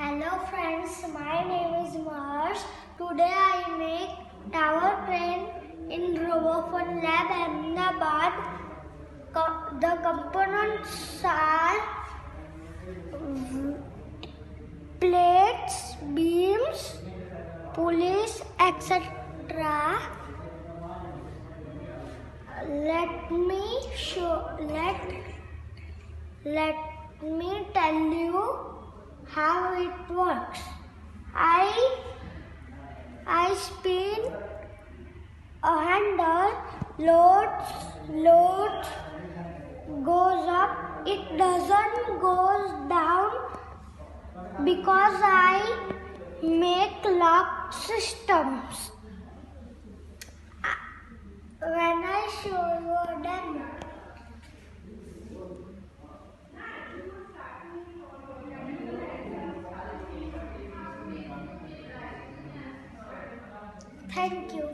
Hello friends, my name is Maharsh. Today I make tower crane in Robofun Lab, Ahmedabad. The components are plates, beams, pulleys, etc. Let me tell you how it works. I spin a handle, loads goes up. It doesn't goes down because I make lock systems. When I show you a demo. Thank you.